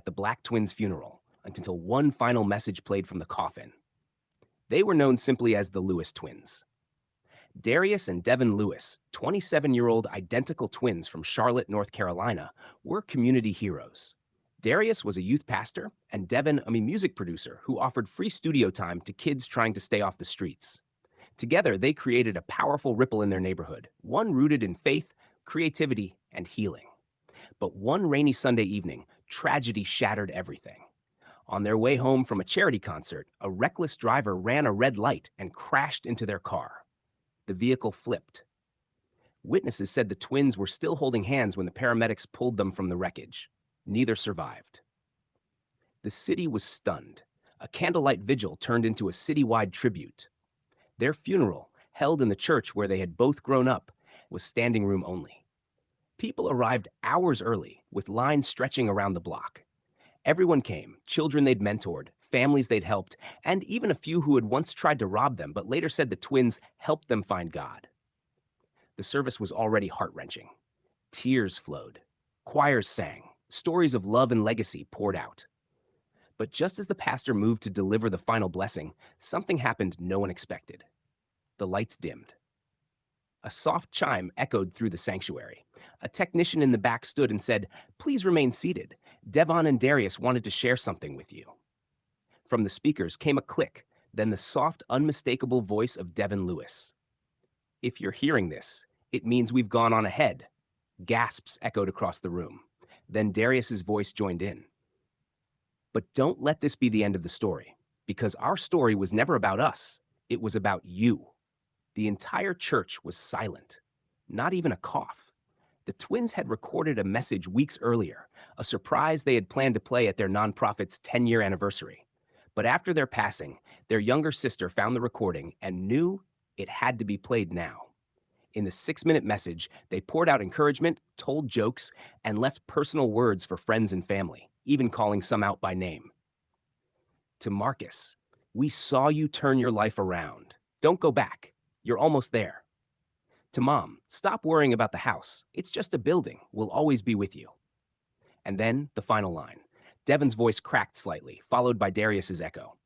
at the Black twins' funeral until one final message played from the coffin. They were known simply as the Lewis twins. Darius and Devin Lewis, 27-year-old identical twins from Charlotte, North Carolina, were community heroes. Darius was a youth pastor, and Devin a music producer who offered free studio time to kids trying to stay off the streets. Together, they created a powerful ripple in their neighborhood, one rooted in faith, creativity, and healing. But one rainy Sunday evening, tragedy shattered everything. On their way home from a charity concert, a reckless driver ran a red light and crashed into their car. The vehicle flipped. Witnesses said the twins were still holding hands when the paramedics pulled them from the wreckage. Neither survived. The city was stunned. A candlelight vigil turned into a citywide tribute. Their funeral, held in the church where they had both grown up, was standing room only. People arrived hours early, with lines stretching around the block. Everyone came, children they'd mentored, families they'd helped, and even a few who had once tried to rob them but later said the twins helped them find God. The service was already heart-wrenching. Tears flowed. Choirs sang. Stories of love and legacy poured out. But just as the pastor moved to deliver the final blessing, something happened no one expected. The lights dimmed. A soft chime echoed through the sanctuary. A technician in the back stood and said, "Please remain seated. Devon and Darius wanted to share something with you." From the speakers came a click, then the soft, unmistakable voice of Devin Lewis. "If you're hearing this, it means we've gone on ahead." Gasps echoed across the room. Then Darius's voice joined in. "But don't let this be the end of the story, because our story was never about us. It was about you." The entire church was silent. Not even a cough. The twins had recorded a message weeks earlier, a surprise they had planned to play at their nonprofit's 10-year anniversary. But after their passing, their younger sister found the recording and knew it had to be played now. In the 6-minute message, they poured out encouragement, told jokes, and left personal words for friends and family, even calling some out by name. To Marcus, "We saw you turn your life around. Don't go back. You're almost there." To Mom, "Stop worrying about the house. It's just a building. We'll always be with you." And then the final line. Devin's voice cracked slightly, followed by Darius's echo.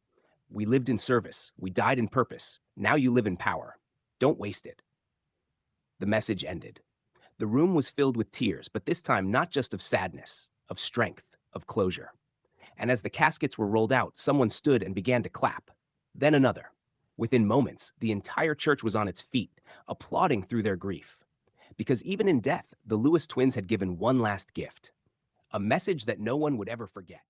"We lived in service. We died in purpose. Now you live in power. Don't waste it." The message ended. The room was filled with tears, but this time not just of sadness, of strength, of closure. And as the caskets were rolled out, someone stood and began to clap. Then another. Within moments, the entire church was on its feet, applauding through their grief. Because even in death, the Lewis twins had given one last gift, a message that no one would ever forget.